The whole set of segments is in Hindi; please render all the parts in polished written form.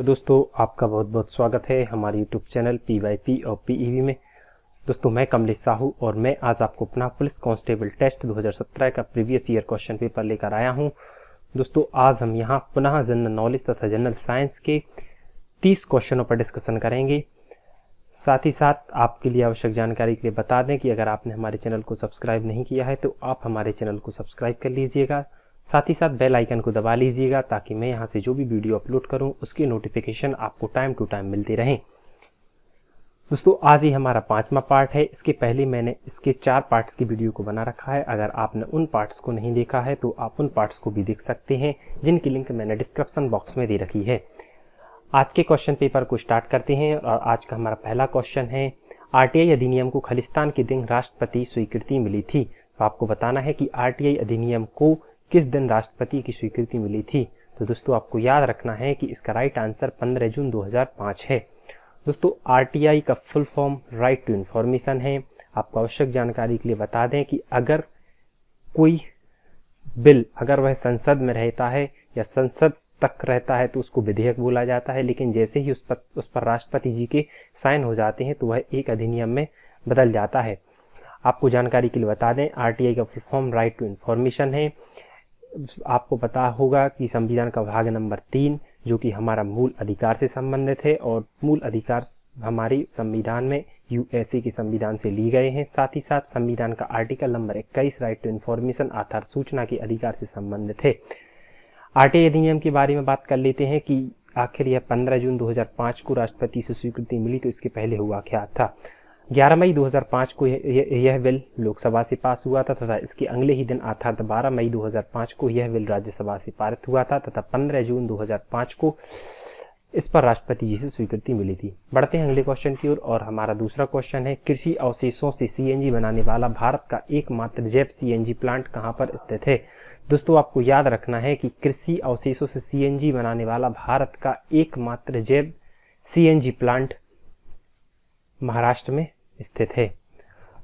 दोस्तों आपका बहुत बहुत स्वागत है हमारे यूट्यूब चैनल PYP और PEV में। दोस्तों मैं कमलेश साहू और मैं आज आपको अपना पुलिस कांस्टेबल टेस्ट 2017 का प्रीवियस ईयर क्वेश्चन पेपर लेकर आया हूं। दोस्तों आज हम यहां पुनः जनरल नॉलेज तथा जनरल साइंस के 30 क्वेश्चनों पर डिस्कशन करेंगे। साथ ही साथ आपके लिए आवश्यक जानकारी के लिए बता दें कि अगर आपने हमारे चैनल को सब्सक्राइब नहीं किया है तो आप हमारे चैनल को सब्सक्राइब कर लीजिएगा। साथ ही साथ बेल आइकन को दबा लीजिएगा ताकि मैं यहां से जो भी वीडियो अपलोड करूं उसकी नोटिफिकेशन आपको टाइम टू टाइम मिलती रहे। दोस्तों आज ही हमारा 5वां पार्ट है। इसके पहले मैंने इसके 4 पार्ट्स की वीडियो को बना रखा है। अगर आपने उन पार्ट्स को नहीं देखा है तो आप उन पार्ट्स को भी देख सकते हैं, जिनकी लिंक मैंने डिस्क्रिप्शन बॉक्स में दे रखी है। आज के क्वेश्चन पेपर को स्टार्ट करते हैं और आज का हमारा पहला क्वेश्चन है, RTI अधिनियम को खालिस्तान के दिन राष्ट्रपति स्वीकृति मिली थी। तो आपको बताना है कि RTI अधिनियम को किस दिन राष्ट्रपति की स्वीकृति मिली थी। तो दोस्तों आपको याद रखना है कि इसका राइट आंसर 15 जून 2005 है। दोस्तों RTI का full form right to information है। आपको आवश्यक जानकारी के लिए बता दें कि अगर कोई बिल अगर वह संसद में रहता है या संसद तक रहता है तो उसको विधेयक बोला जाता है, लेकिन जैसे ही उस पर राष्ट्रपति जी के साइन हो जाते हैं तो वह एक अधिनियम में बदल जाता है। आपको जानकारी के लिए बता दें RTI का full form right to information है। आपको पता होगा कि संविधान का भाग नंबर 3 जो कि हमारा मूल अधिकार से संबंधित है और मूल अधिकार हमारी संविधान में USA के संविधान से ली गए हैं। साथ ही साथ संविधान का article number 21 right to information अर्थात सूचना के अधिकार से संबंधित है। RTI अधिनियम के बारे में बात कर लेते हैं कि आखिर यह 15 जून 2005 को राष्ट्रपति से स्वीकृति मिली, तो इसके पहले हुआ क्या था। 11 मई 2005 को यह बिल लोकसभा से पास हुआ था तथा इसके अगले ही दिन अर्थात 12 मई 2005 को यह बिल राज्यसभा से पारित हुआ था तथा 15 जून 2005 को इस पर राष्ट्रपति जी से स्वीकृति मिली थी। बढ़ते हैं अगले क्वेश्चन की ओर और हमारा दूसरा क्वेश्चन है, कृषि अवशेषों से CNG बनाने वाला भारत का एकमात्र जैव CNG प्लांट कहां पर स्थित है। दोस्तों आपको याद रखना है कि कृषि अवशेषों से CNG बनाने वाला भारत का एकमात्र जैव CNG प्लांट महाराष्ट्र में स्थित है।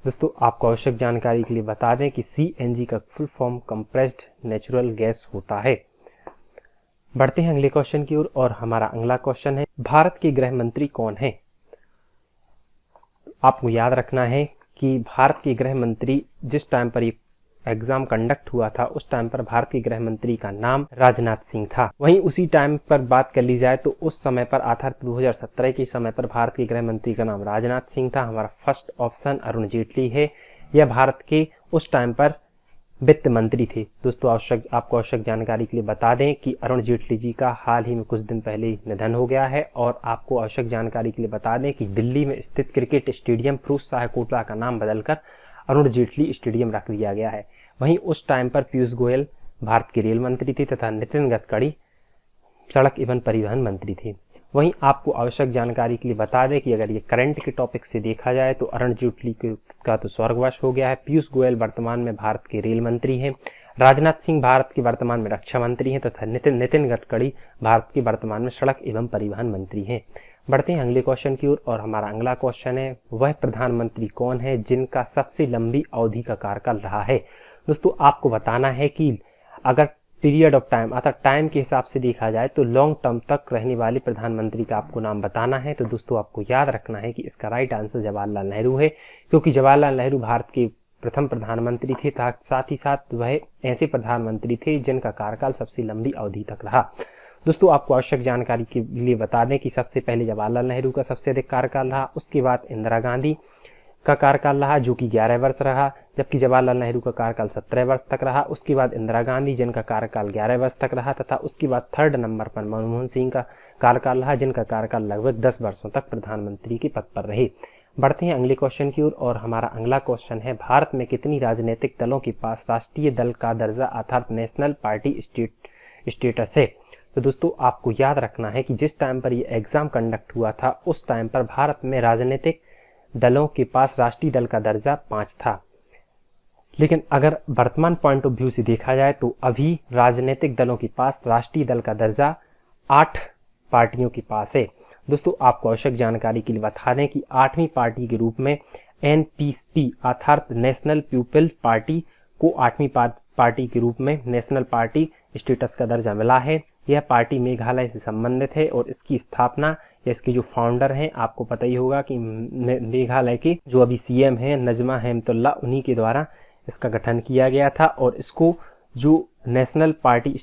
दोस्तों आपको आवश्यक जानकारी के लिए बता दें कि CNG का full form compressed natural gas होता है। बढ़ते हैं अगले क्वेश्चन की ओर और हमारा अगला क्वेश्चन है, भारत के गृह मंत्री कौन है। आपको याद रखना है कि भारत के गृह मंत्री जिस टाइम पर ये एग्जाम कंडक्ट हुआ था उस टाइम पर भारत के गृह मंत्री का नाम राजनाथ सिंह था। वहीं उसी टाइम पर बात कर ली जाए तो उस समय पर अर्थात 2017 के समय पर भारत के गृह मंत्री का नाम राजनाथ सिंह था। हमारा फर्स्ट ऑप्शन अरुण जेटली है। यह भारत के उस टाइम पर वित्त मंत्री थे। दोस्तों आपको आवश्यक जानकारी के लिए बता दें कि अरुण जेटली जी का हाल ही में कुछ दिन पहले निधन हो गया है। और आपको आवश्यक जानकारी के लिए बता दें कि दिल्ली में स्थित क्रिकेट स्टेडियम फिरोज शाह कोटला का नाम बदलकर अरुण जेटली स्टेडियम रख दिया गया है। वहीं उस टाइम पर पीयूष गोयल भारत के रेल मंत्री थे तथा नितिन गडकरी सड़क एवं परिवहन मंत्री थे। वहीं आपको आवश्यक जानकारी के लिए बता दें कि अगर ये करंट के टॉपिक से देखा जाए तो अरुण जेटली का तो स्वर्गवास हो गया है। पीयूष गोयल वर्तमान में भारत के रेल मंत्री हैं। राजनाथ सिंह भारत के वर्तमान में रक्षा मंत्री हैं तथा नितिन गडकरी भारत के वर्तमान में सड़क एवं परिवहन मंत्री हैं। बढ़ते हैं अगले क्वेश्चन की ओर और हमारा अगला क्वेश्चन है, वह प्रधानमंत्री कौन है जिनका सबसे लंबी अवधि का कार्यकाल रहा है। दोस्तों आपको बताना है कि अगर पीरियड ऑफ टाइम अर्थात टाइम के हिसाब से देखा जाए तो लॉन्ग टर्म तक रहने वाले प्रधानमंत्री का आपको नाम बताना है। तो दोस्तों आपको याद रखना है कि इसका राइट आंसर जवाहरलाल नेहरू है, क्योंकि जवाहरलाल नेहरू भारत के प्रथम प्रधानमंत्री थे। साथ ही साथ वह ऐसे प्रधानमंत्री थे जिनका कार्यकाल सबसे लंबी अवधि तक रहा। दोस्तों आपको आवश्यक जानकारी के लिए बता दें कि सबसे पहले जवाहरलाल नेहरू का सबसे अधिक कार्यकाल रहा, उसके बाद इंदिरा गांधी का कार्यकाल रहा जो कि 11 वर्ष रहा, जबकि जवाहरलाल नेहरू का कार्यकाल 17 वर्ष तक रहा। उसके बाद इंदिरा गांधी जिनका कार्यकाल 11 वर्ष तक रहा तथा उसके बाद 3rd नंबर पर मनमोहन सिंह का कार्यकाल रहा जिनका कार्यकाल लगभग 10 वर्षों तक प्रधानमंत्री के पद पर रहे। बढ़ते हैं अगले क्वेश्चन की ओर और हमारा अगला क्वेश्चन है, भारत में कितनी राजनीतिक दलों के पास राष्ट्रीय दल का दर्जा अर्थात नेशनल पार्टी स्टेटस है। तो दोस्तों आपको याद रखना है कि जिस टाइम पर यह एग्जाम कंडक्ट हुआ था उस टाइम पर भारत में राजनीतिक दलों के पास राष्ट्रीय दल का दर्जा 5 था, लेकिन अगर वर्तमान पॉइंट ऑफ व्यू से देखा जाए तो अभी राजनीतिक दलों के पास राष्ट्रीय दल का दर्जा 8 पार्टियों के पास है। दोस्तों आपको आवश्यक जानकारी के लिए बता दें कि 8वीं पार्टी के रूप में NPP अर्थात नेशनल पीपल पार्टी को 8वीं पार्टी के रूप में नेशनल पार्टी स्टेटस का दर्जा मिला है। यह पार्टी मेघालय से संबंधित है और इसकी स्थापना या इसके जो फाउंडर हैं, आपको पता ही होगा कि मेघालय के जो अभी सीएम हैं नजमा हेमतुल्ला, उन्हीं के द्वारा इसका गठन किया गया था और इसको जो नेशनल पार्टी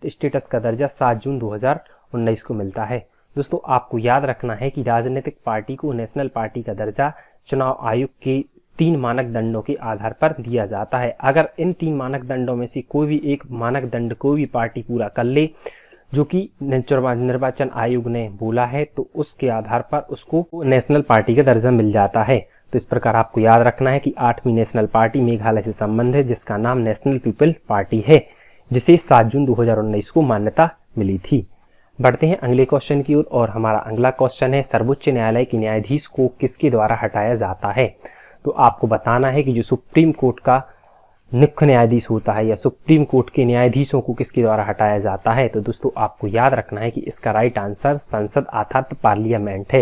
स्टेटस का दर्जा 7 जून 2019 को मिलता है। दोस्तों आपको याद रखना है कि राजनीतिक पार्टी को नेशनल पार्टी का दर्जा चुनाव आयोग के 3 मानदंडों के आधार पर दिया जाता है। अगर इन 3 मानदंडों में से कोई भी एक मानदंड कोई भी पार्टी पूरा कर ले जो कि निर्वाचन आयोग ने बोला है, तो उसके आधार पर उसको नेशनल पार्टी का दर्जा मिल जाता है। तो इस प्रकार आपको याद रखना है कि 8वीं नेशनल पार्टी मेघालय से संबंधित है, जिसका नाम नेशनल पीपल पार्टी है, जिसे 7 जून 2019 को मान्यता मिली थी। बढ़ते हैं अगले क्वेश्चन की ओर और हमारा अगला क्वेश्चन है, सर्वोच्च न्यायालय के न्यायाधीश को किसके द्वारा हटाया जाता है? तो आपको बताना है कि जो सुप्रीम कोर्ट का मुख्य न्यायाधीश होता है या सुप्रीम कोर्ट के न्यायाधीशों को किसके द्वारा हटाया जाता है। तो दोस्तों आपको याद रखना है कि इसका राइट आंसर संसद अर्थात पार्लियामेंट है।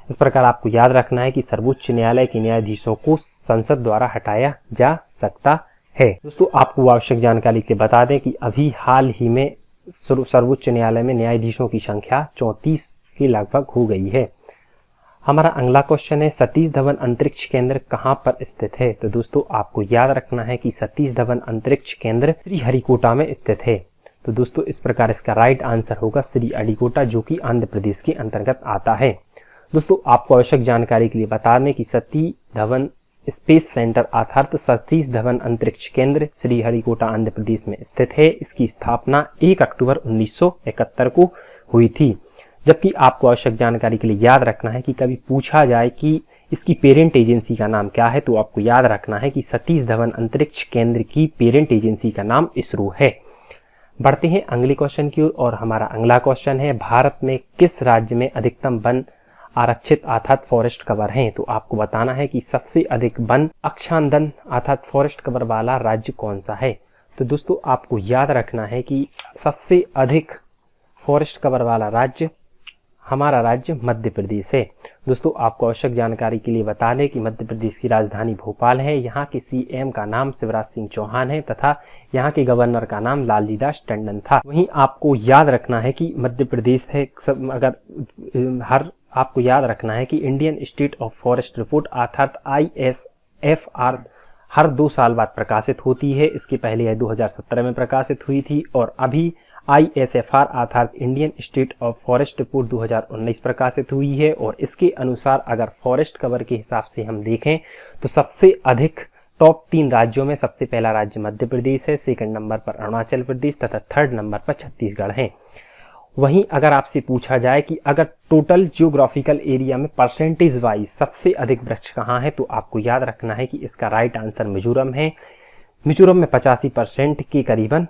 इस प्रकार आपको याद रखना है कि सर्वोच्च न्यायालय के न्यायाधीशों को संसद द्वारा हटाया जा सकता है। दोस्तों आपको आवश्यक जानकारी के लिए बता दें कि अभी हाल ही में सर्वोच्च न्यायालय में न्यायाधीशों की संख्या 34 के लगभग हो गई है। हमारा अगला क्वेश्चन है, सतीश धवन अंतरिक्ष केंद्र कहां पर स्थित है? तो दोस्तों आपको याद रखना है कि सतीश धवन अंतरिक्ष केंद्र श्रीहरिकोटा में स्थित है। तो दोस्तों इस प्रकार इसका राइट आंसर होगा श्रीहरिकोटा, जो कि आंध्र प्रदेश के अंतर्गत आता है। दोस्तों आपको आवश्यक जानकारी के लिए बता दें कि सतीश धवन स्पेस सेंटर अर्थात सतीश धवन अंतरिक्ष केंद्र श्रीहरिकोटा आंध्र प्रदेश में स्थित है। इसकी स्थापना 1 अक्टूबर 1971 को हुई थी। जबकि आपको आवश्यक जानकारी के लिए याद रखना है कि कभी पूछा जाए कि इसकी पेरेंट एजेंसी का नाम क्या है, तो आपको याद रखना है कि सतीश धवन अंतरिक्ष केंद्र की पेरेंट एजेंसी का नाम इसरो है। बढ़ते हैं अगले क्वेश्चन की ओर और हमारा अगला क्वेश्चन है, भारत में किस राज्य में अधिकतम वन आरक्षित अर्थात फॉरेस्ट कवर हैं? तो आपको बताना है कि सबसे अधिक वन आच्छादन अर्थात फॉरेस्ट कवर वाला राज्य कौन सा है? तो दोस्तों आपको याद रखना है कि सबसे अधिक फॉरेस्ट कवर वाला राज्य हमारा राज्य मध्य प्रदेश है। दोस्तों आपको आवश्यक जानकारी के लिए बता दें कि मध्य प्रदेश की राजधानी भोपाल है। यहाँ के सीएम का नाम शिवराज सिंह चौहान है तथा यहाँ के गवर्नर का नाम लालजी दास टंडन था। वहीं आपको याद रखना है कि मध्य प्रदेश है आपको याद रखना है कि Indian institute of forest report अर्थात ISFR हर 2 साल बाद प्रकाशित होती है। इसके पहले यह 2017 में प्रकाशित हुई थी और अभी ISFR अर्थात Indian institute of forest report 2019 प्रकाशित हुई है। और इसके अनुसार अगर फॉरेस्ट कवर के हिसाब से हम देखें तो सबसे अधिक टॉप 3 राज्यों में सबसे पहला राज्य मध्य प्रदेश है, सेकंड नंबर पर अरुणाचल प्रदेश तथा थर्ड नंबर पर छत्तीसगढ़ है। वहीं अगर आपसे पूछा जाए कि अगर टोटल जियोग्राफिकल एरिया में परसेंटेज वाइज सबसे अधिक वृक्ष कहाँ है, तो आपको याद रखना है कि इसका राइट आंसर मिजोरम है। मिजोरम में 85% के करीबन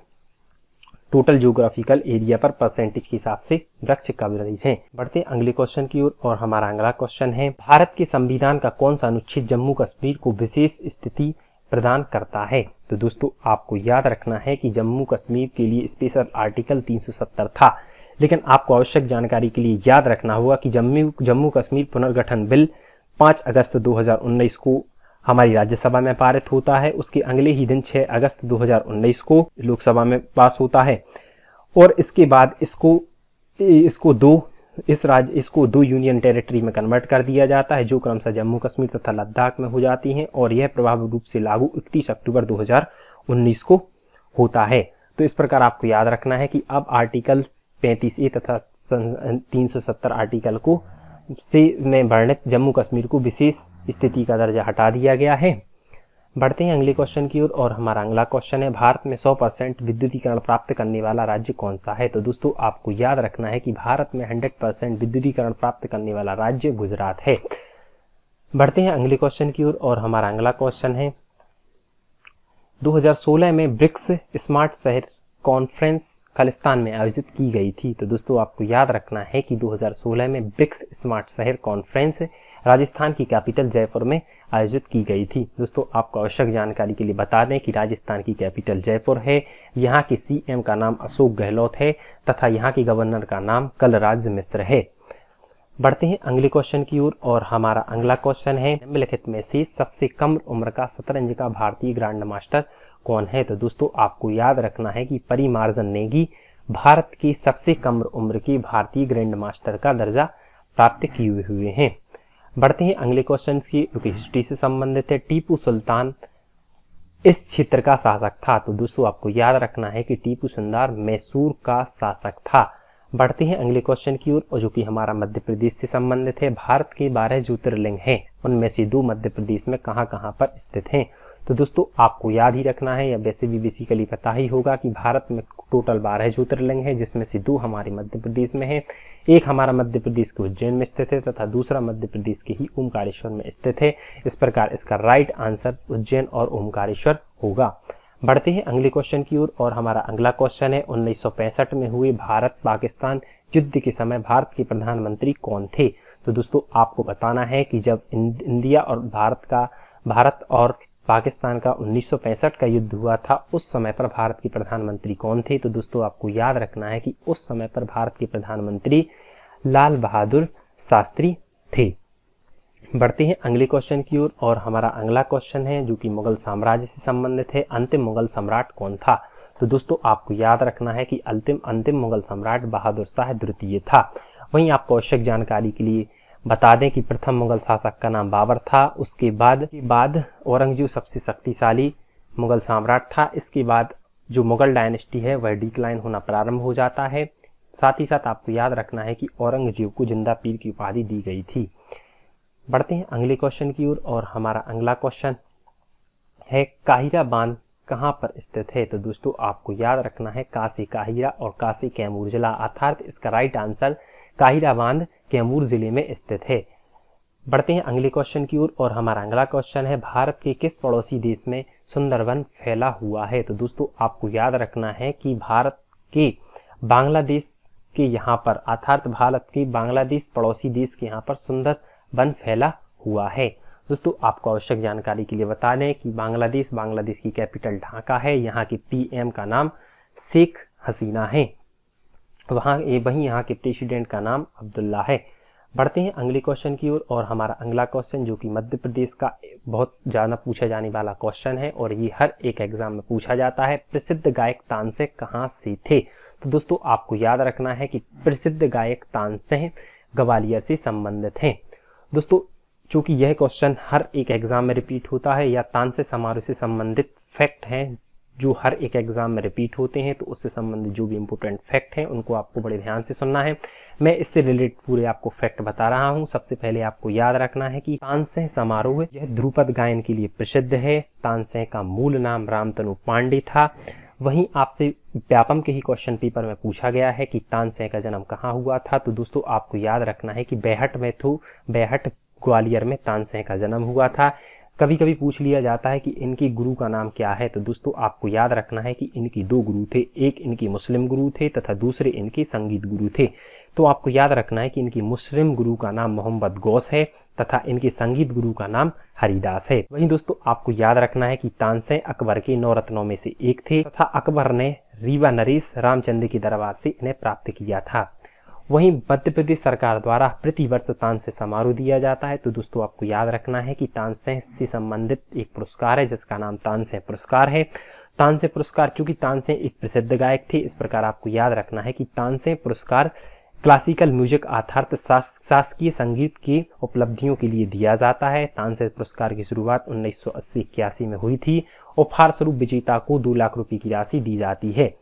टोटल जियोग्राफिकल एरिया पर परसेंटेज के हिसाब से वृक्ष कवरेज है। बढ़ते अगले क्वेश्चन की ओर और हमारा अगला क्वेश्चन है, भारत के संविधान का कौन सा अनुच्छेद जम्मू कश्मीर को विशेष स्थिति प्रदान करता है? तो दोस्तों आपको याद रखना है कि जम्मू कश्मीर के लिए स्पेशल आर्टिकल 370 था, लेकिन आपको आवश्यक जानकारी के लिए याद रखना होगा कि जम्मू कश्मीर पुनर्गठन बिल 5 अगस्त 2019 को हमारी राज्यसभा में पारित होता है। उसके अगले ही दिन 6 अगस्त 2019 को लोकसभा में पास होता है और इसके बाद इसको दो यूनियन टेरिटरी में कन्वर्ट कर दिया जाता है, जो क्रमशः जम्मू कश्मीर तथा लद्दाख में हो जाती हैं और यह प्रभावी रूप से लागू 31 अक्टूबर 2019 को होता है। तो इस प्रकार आपको याद रखना है कि अब आर्टिकल 35A तथा 370 आर्टिकल को में वर्णित जम्मू कश्मीर को विशेष स्थिति का दर्जा हटा दिया गया है। बढ़ते हैं अगले क्वेश्चन की ओर और हमारा अगला क्वेश्चन है, भारत में 100% विद्युतीकरण प्राप्त करने वाला राज्य कौन सा है? तो दोस्तों आपको याद रखना है कि भारत में 100% विद्युतीकरण प्राप्त करने वाला राज्य गुजरात है। बढ़ते हैं अगले क्वेश्चन की ओर और हमारा अगला क्वेश्चन है, 2016 में ब्रिक्स स्मार्ट शहर कॉन्फ्रेंस खालिस्तान में आयोजित की गई थी। तो दोस्तों आपको याद रखना है कि 2016 में ब्रिक्स स्मार्ट शहर कॉन्फ्रेंस राजस्थान की कैपिटल जयपुर में आयोजित की गई थी। दोस्तों आपको आवश्यक जानकारी के लिए बता दें कि राजस्थान की कैपिटल जयपुर है, यहाँ के सीएम का नाम अशोक गहलोत है तथा यहाँ के गवर्नर का नाम कलराज मिश्र है। बढ़ते हैं अगले क्वेश्चन की ओर और हमारा अगला क्वेश्चन है, निम्नलिखित में से सबसे कम उम्र का शतरंज का भारतीय ग्रैंड मास्टर कौन है? तो दोस्तों आपको याद रखना है कि परिमार्जन नेगी भारत के सबसे कम उम्र के भारतीय ग्रैंड मास्टर का दर्जा प्राप्त किए हुए हैं। बढ़ते हैं अगले क्वेश्चन की, जो कि हिस्ट्री से संबंधित है। टीपू सुल्तान इस क्षेत्र का शासक था। तो दोस्तों आपको याद रखना है कि टीपू सुल्तान मैसूर का शासक था। बढ़ते हैं अगले क्वेश्चन की ओर, और जो कि हमारा मध्य प्रदेश से संबंधित है। भारत के 12 ज्योतिर्लिंग हैं, उनमें से 2 मध्य प्रदेश में कहां कहां पर स्थित हैं? तो दोस्तों आपको याद ही रखना है, या वैसे भी बेसिकली पता ही होगा कि भारत में टोटल 12 ज्योतिर्लिंग हैं, जिसमें से 2 हमारे मध्य प्रदेश में हैं। एक हमारा मध्य प्रदेश के उज्जैन में स्थित है तथा दूसरा मध्य प्रदेश के ही ओमकारेश्वर में स्थित है। इस प्रकार इसका राइट आंसर उज्जैन और ओमकारेश्वर होगा। बढ़ते हैं अगले क्वेश्चन की ओर, और हमारा अगला क्वेश्चन है 1965 में हुए भारत पाकिस्तान युद्ध के समय भारत के प्रधानमंत्री कौन थे? तो दोस्तों आपको बताना है कि जब इंडिया और भारत और पाकिस्तान का 1965 का युद्ध हुआ था, उस समय पर भारत के प्रधानमंत्री कौन थे? तो दोस्तों आपको याद रखना है कि उस समय पर भारत के प्रधानमंत्री लाल बहादुर शास्त्री थे। बढ़ते हैं अगले क्वेश्चन की ओर, और हमारा अगला क्वेश्चन है जो कि मुगल साम्राज्य से संबंधित है। अंतिम मुगल सम्राट कौन था? तो दोस्तों आपको याद रखना है कि अंतिम मुगल सम्राट बहादुर शाह द्वितीय था। वहीं आपको आवश्यक जानकारी के लिए बता दें कि प्रथम मुगल शासक का नाम बाबर था। उसके बाद औरंगजेब सबसे शक्तिशाली मुगल सम्राट था। इसके बाद जो मुगल डायनेस्टी है वह डिक्लाइन होना प्रारंभ हो जाता है। साथ ही साथ आपको याद रखना है कि औरंगजेब को जिंदा पीर की उपाधि दी गई थी। बढ़ते हैं अगले क्वेश्चन की ओर, और हमारा अगला क्वेश्चन है काहिरा बांध कहां पर स्थित है? तो दोस्तों आपको याद रखना है काशी काहिरा और काशी कैमूर जिला, अर्थात इसका राइट आंसर काहिरा बांध कैमूर जिले में स्थित है। बढ़ते हैं अगले क्वेश्चन की ओर, और हमारा अगला क्वेश्चन है भारत के किस पड़ोसी देश में सुंदरवन फैला हुआ है? तो दोस्तों आपको याद रखना है कि भारत के बांग्लादेश के यहाँ पर, अर्थात भारत के बांग्लादेश पड़ोसी देश के यहाँ पर सुंदरवन फैला हुआ है। दोस्तों आपको आवश्यक जानकारी के लिए बता दें कि बांग्लादेश की कैपिटल ढाका है। यहाँ के पीएम का नाम शेख हसीना है। वहीं यहाँ के प्रेसिडेंट का नाम अब्दुल्ला है। बढ़ते हैं अगले क्वेश्चन की ओर, और हमारा अगला क्वेश्चन जो कि मध्य प्रदेश का बहुत ज्यादा पूछा जाने वाला क्वेश्चन है, और ये हर एक एग्जाम में पूछा जाता है। प्रसिद्ध गायक तानसेन कहाँ से थे? तो दोस्तों आपको याद रखना है कि प्रसिद्ध गायक तानसेन ग्वालियर से संबंधित हैं। दोस्तों चूंकि यह क्वेश्चन हर एक एग्जाम में रिपीट होता है, या तानसेन समारोह से संबंधित फैक्ट हैं जो हर एक एग्जाम में रिपीट होते हैं, तो उससे संबंधित जो भी इंपोर्टेंट फैक्ट हैं उनको आपको बड़े ध्यान से सुनना है। मैं इससे रिलेटेड पूरे आपको फैक्ट बता रहा हूं। सबसे पहले आपको याद रखना है कि तानसेन समारोह यह ध्रुपद गायन के लिए प्रसिद्ध है। तानसेन का मूल नाम रामतनु पांडे था। वहीं आपसे व्यापम के ही क्वेश्चन पेपर में पूछा गया है कि तानसेन का जन्म कहाँ हुआ था? तो दोस्तों आपको याद रखना है कि बेहट ग्वालियर में तानसेन का जन्म हुआ था। कभी कभी पूछ लिया जाता है कि इनके गुरु का नाम क्या है? तो दोस्तों आपको याद रखना है कि इनके 2 गुरु थे, एक इनके मुस्लिम गुरु थे तथा दूसरे इनके संगीत गुरु थे। तो आपको याद रखना है कि इनके मुस्लिम गुरु का नाम मोहम्मद गौस है तथा इनके संगीत गुरु का नाम हरिदास है। वहीं दोस्तों आपको याद रखना है कि तानसेन अकबर के 9 रत्नों में से एक थे तथा अकबर ने रीवा नरेश रामचंद्र के दरबार से इन्हें प्राप्त किया था। वहीं मध्य प्रदेश सरकार द्वारा प्रतिवर्ष तानसेन समारोह दिया जाता है। तो दोस्तों आपको याद रखना है कि तानसेन से संबंधित एक पुरस्कार है जिसका नाम तानसेन पुरस्कार है। तानसेन पुरस्कार, चूंकि तानसेन एक प्रसिद्ध गायक थे, इस प्रकार आपको याद रखना है कि तानसेन पुरस्कार क्लासिकल म्यूजिक अर्थात शास्त्रीय संगीत की उपलब्धियों के लिए दिया जाता है। तानसेन पुरस्कार की शुरुआत 1980-81 में हुई थी और उपहार स्वरूप विजेता को 2 लाख रुपए की राशि दी जाती है।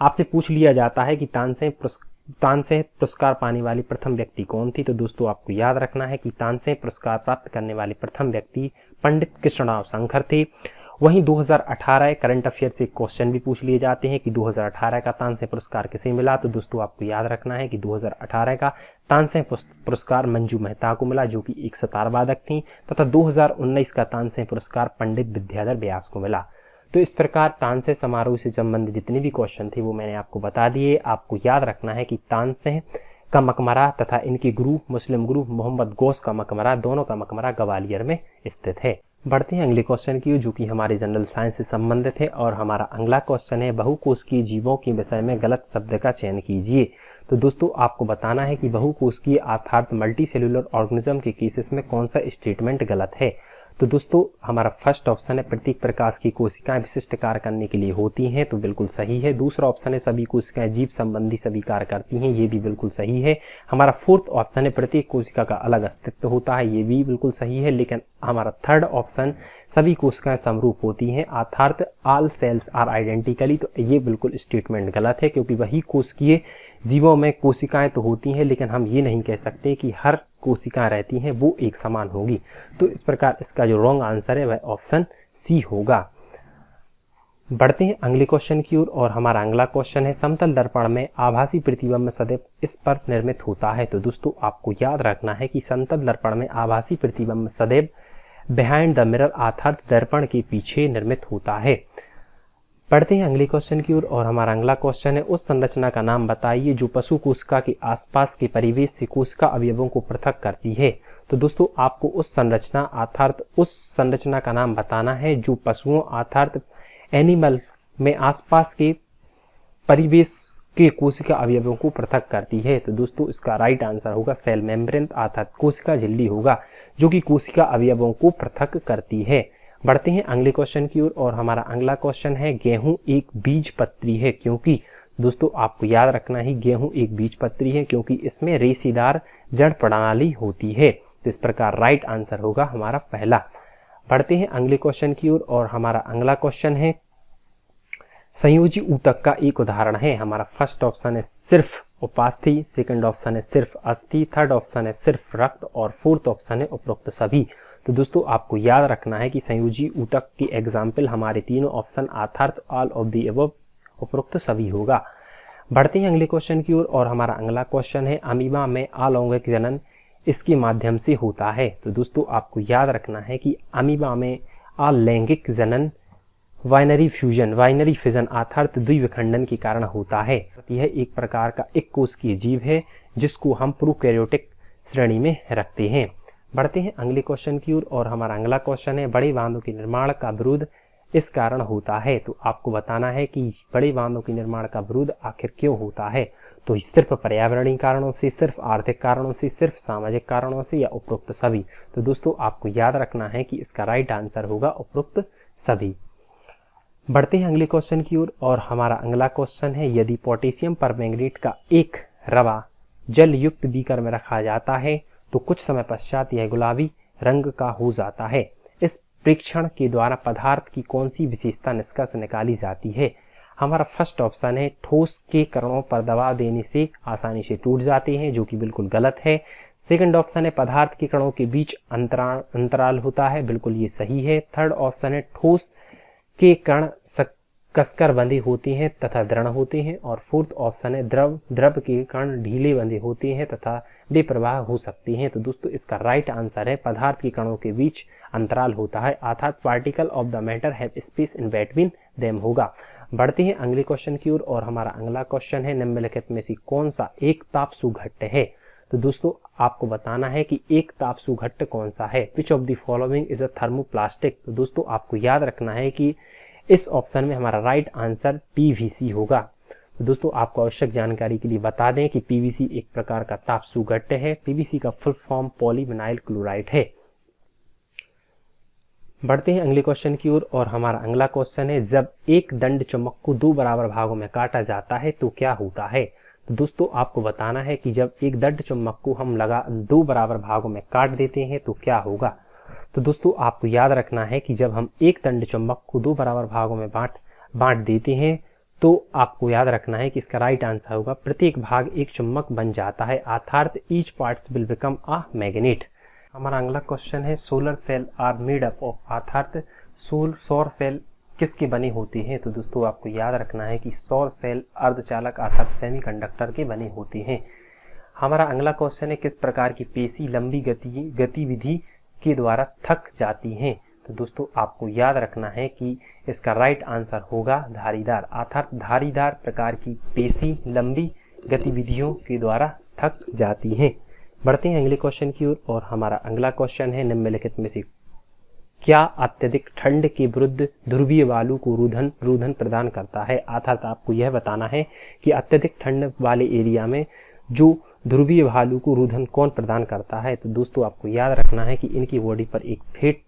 आपसे पूछ लिया जाता है कि तानसेन पुरस्कार पाने वाली प्रथम व्यक्ति कौन थी? तो दोस्तों आपको याद रखना है कि तानसेन पुरस्कार प्राप्त करने वाले प्रथम व्यक्ति पंडित कृष्णराव शंकर थे। वहीं 2018 करंट अफेयर से क्वेश्चन भी पूछ लिए जाते हैं कि 2018 का तानसेन पुरस्कार किसे मिला? तो दोस्तों आपको याद रखना है कि 2018 का तानसेन पुरस्कार मंजू मेहता को मिला, जो कि एक सितार वादक थी, तथा 2019 का तानसेन पुरस्कार पंडित विद्याधर व्यास को मिला। तो इस प्रकार तानसेन समारोह से संबंधित जितने भी क्वेश्चन थे वो मैंने आपको बता दिए। आपको याद रखना है कि तानसेन का मकबरा तथा इनके गुरु मुस्लिम गुरु मोहम्मद गौस का मकबरा, दोनों का मकबरा ग्वालियर में स्थित है। बढ़ते हैं अगले क्वेश्चन की, जो कि हमारे जनरल साइंस से संबंधित है, और हमारा अगला क्वेश्चन है बहुकोशिकीय जीवों के विषय में गलत शब्द का चयन कीजिए। तो दोस्तों आपको बताना है कि बहुकोशिकीय अर्थात मल्टी सेलुलर ऑर्गेनिज्म के केसेस में कौन सा स्टेटमेंट गलत है। तो दोस्तों हमारा फर्स्ट ऑप्शन है प्रत्येक प्रकार की कोशिकाएं विशिष्ट कार्य करने के लिए होती हैं, तो बिल्कुल सही है। दूसरा ऑप्शन है सभी कोशिकाएं जीव संबंधी सभी कार्य करती हैं, ये भी बिल्कुल सही है। हमारा फोर्थ ऑप्शन है प्रत्येक कोशिका का अलग अस्तित्व होता है, ये भी बिल्कुल सही है। लेकिन हमारा थर्ड ऑप्शन सभी कोशिकाएं समरूप होती हैं अर्थात ऑल सेल्स आर आइडेंटिकली, तो ये बिल्कुल स्टेटमेंट गलत है, क्योंकि वही कोशिकीय जीवों में कोशिकाएं तो होती हैं लेकिन हम ये नहीं कह सकते कि हर कोशिकाएं रहती हैं वो एक समान होगी। तो इस प्रकार इसका जो रॉन्ग आंसर है वह ऑप्शन सी होगा। बढ़ते हैं अगले क्वेश्चन की ओर और हमारा अगला क्वेश्चन है समतल दर्पण में आभासी प्रतिबिंब सदैव इस पर निर्मित होता है। तो दोस्तों आपको याद रखना है कि समतल दर्पण में आभासी प्रतिबिंब सदैव बिहाइंड द मिरर अर्थात दर्पण के पीछे निर्मित होता है। पढ़ते हैं अगले क्वेश्चन की ओर और हमारा अगला क्वेश्चन है उस संरचना का नाम बताइए जो पशु कोशिका के आसपास के परिवेश से कोशिका अवयवों को पृथक करती है। तो दोस्तों आपको उस संरचना अर्थात उस संरचना का नाम बताना है जो पशुओं अर्थात एनिमल में आसपास के परिवेश के कोशिका अवयवों को पृथक करती है। तो दोस्तों इसका राइट आंसर होगा सेल मेम्ब्रेन अर्थात कोशिका झिल्ली होगा, जो कि कोशिका अवयवों को पृथक करती है। बढ़ते हैं अगले क्वेश्चन की ओर और हमारा अगला क्वेश्चन है गेहूं एक बीजपत्री है, क्योंकि दोस्तों आपको याद रखना ही गेहूं एक बीजपत्री है क्योंकि इसमें रेशेदार जड़ प्रणाली होती है। तो इस प्रकार राइट आंसर होगा हमारा पहला। बढ़ते हैं अगले क्वेश्चन की ओर और हमारा अगला क्वेश्चन है संयोजी ऊतक का एक उदाहरण है। हमारा फर्स्ट ऑप्शन है सिर्फ उपास्थि, सेकंड ऑप्शन है सिर्फ अस्थि, थर्ड ऑप्शन है सिर्फ रक्त और फोर्थ ऑप्शन है उपरोक्त सभी। तो दोस्तों आपको याद रखना है कि संयोजी ऊतक के एग्जाम्पल हमारे तीनों ऑप्शन अर्थात ऑल ऑफ द अबव उपरोक्त सभी होगा। बढ़ते हैं अगले क्वेश्चन की ओर और हमारा अगला क्वेश्चन है अमीबा में अलैंगिक जनन इसके माध्यम से होता है। तो दोस्तों आपको याद रखना है कि अमीबा में अलैंगिक जनन वाइनरी फ्यूजन अर्थात द्विविखंडन के कारण होता है। यह एक प्रकार का एक कोशिकीय जीव है जिसको हम प्रोकैरियोटिक श्रेणी में रखते हैं। बढ़ते हैं अगले क्वेश्चन की ओर और हमारा अगला क्वेश्चन है बड़े बांधों के निर्माण का विरोध इस कारण होता है। तो आपको बताना है कि बड़े बांधों के निर्माण का विरोध आखिर क्यों होता है। तो सिर्फ पर्यावरणीय कारणों से, सिर्फ आर्थिक कारणों से, सिर्फ सामाजिक कारणों से या उपरोक्त सभी। तो दोस्तों आपको याद रखना है कि इसका राइट आंसर होगा उपरोक्त सभी। बढ़ते हैं अगले क्वेश्चन की ओर और हमारा अगला क्वेश्चन है यदि पोटेशियम परमैंगनेट का एक रवा जल युक्त बीकर में रखा जाता है तो कुछ समय पश्चात यह गुलाबी रंग का हो जाता है। इस परीक्षण के द्वारा पदार्थ की कौन सी विशेषता निष्कर्ष निकाली जाती है। हमारा फर्स्ट ऑप्शन है ठोस के कणों पर दबाव देने से आसानी से टूट जाते हैं, जो कि बिल्कुल गलत है। सेकंड ऑप्शन है पदार्थ के कणों के बीच अंतराल होता है, बिल्कुल ये सही है। थर्ड ऑप्शन है ठोस के कण कसकर बंधे होते हैं तथा दृढ़ होते हैं। और फोर्थ ऑप्शन है द्रव के कण ढीले बंधे होते हैं तथा बेप्रवाह हो सकती हैं। तो दोस्तों इसका राइट आंसर है पदार्थ के कणों के बीच अंतराल होता है अर्थात particle of the matter have space in between them होगा। बढ़ते हैं अगले क्वेश्चन की ओर और हमारा अगला क्वेश्चन है निम्नलिखित में से कौन सा एक तापसु घट्ट है। तो दोस्तों आपको बताना है कि एक तापसु घट्ट कौन सा है। Which of the following is a thermoplastic. तो दोस्तों आपको याद रखना है कि इस ऑप्शन में हमारा राइट आंसर पीवीसी होगा। तो दोस्तों आपको आवश्यक जानकारी के लिए बता दें कि पीवीसी एक प्रकार का तापसु घट्ट है। पीवीसी का फुल फॉर्म पॉलीविनाइल क्लोराइड है। बढ़ते हैं अगले क्वेश्चन की ओर और हमारा अगला क्वेश्चन है जब एक दंड चुम्बक को दो बराबर भागों में काटा जाता है तो क्या होता है। तो दोस्तों आपको बताना है कि जब एक दंड चुम्बक को हम दो बराबर भागों में काट देते हैं तो क्या होगा। तो दोस्तों आपको याद रखना है कि जब हम एक दंड चुम्बक को दो बराबर भागों में बांट देते हैं तो आपको याद रखना है कि इसका राइट आंसर होगा प्रत्येक भाग एक चुम्बक बन जाता है अर्थात each parts will become a magnet. हमारा अगला क्वेश्चन है solar cell are made up of अर्थात सौर सेल किसके बने होते हैं। तो दोस्तों आपको याद रखना है कि सौर सेल अर्धचालक अर्थात सेमीकंडक्टर के बने होते हैं। हमारा अगला क्वेश्चन है किस प्रकार की पेशी लंबी गतिविधि के द्वारा थक जाती हैं। तो दोस्तों आपको याद रखना है कि इसका राइट आंसर होगा धारीदार अर्थात धारीदार प्रकार की पेशी लंबी गतिविधियों के द्वारा थक जाती हैं। बढ़ते हैं अगले क्वेश्चन की ओर और हमारा अगला क्वेश्चन है निम्नलिखित में से क्या अत्यधिक ठंड के विरुद्ध ध्रुवीय वायु को रूधन प्रदान करता है। अर्थात आपको यह बताना है कि अत्यधिक ठंड वाले एरिया में जो ध्रुवीय भालू को रुधन कौन प्रदान करता है? तो दोस्तों आपको याद रखना है कि इनकी बॉडी पर एक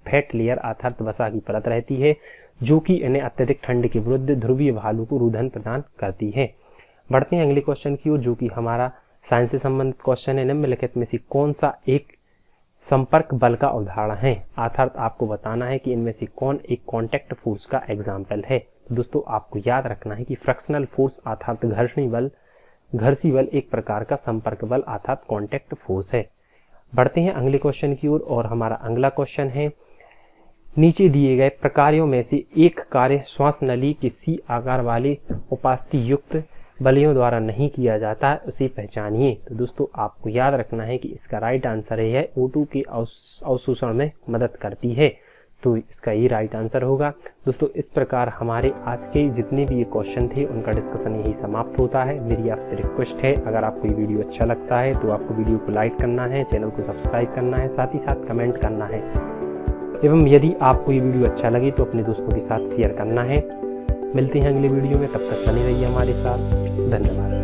फैट लेयर अर्थात वसा की परत रहती है जो कि इन्हें अत्यधिक ठंड के विरुद्ध ध्रुवीय भालू को रुधन प्रदान करती है। बढ़ते हैं अगले क्वेश्चन की ओर, जो कि हमारा साइंस से संबंधित क्वेश्चन है। निम्नलिखित में से कौन सा एक संपर्क बल का उदाहरण है? अर्थात आपको बताना है कि इनमें से कौन एक कॉन्टैक्ट फोर्स का एग्जाम्पल है। तो दोस्तों आपको याद रखना है कि फ्रिक्शनल फोर्स अर्थात घर्षी बल एक प्रकार का संपर्क बल अर्थात कॉन्टैक्ट फोर्स है। बढ़ते हैं अगले क्वेश्चन की ओर, और हमारा अगला क्वेश्चन है, नीचे दिए गए प्रकारों में से एक कार्य श्वास नली के सी आकार वाले उपास्थि युक्त बलियों द्वारा नहीं किया जाता, उसे पहचानिए। तो दोस्तों आपको याद रखना है कि इसका राइट आंसर है O2 के अवशोषण में मदद करती है, तो इसका ये राइट आंसर होगा। दोस्तों इस प्रकार हमारे आज के जितने भी ये क्वेश्चन थे उनका डिस्कशन यही समाप्त होता है। मेरी आपसे रिक्वेस्ट है, अगर आपको ये वीडियो अच्छा लगता है तो आपको वीडियो को लाइक करना है, चैनल को सब्सक्राइब करना है, साथ ही साथ कमेंट करना है, एवं यदि आपको ये वीडियो अच्छा लगे तो अपने दोस्तों के साथ शेयर करना है। मिलते हैं अगले वीडियो में, तब तक बने रहिए हमारे साथ। धन्यवाद।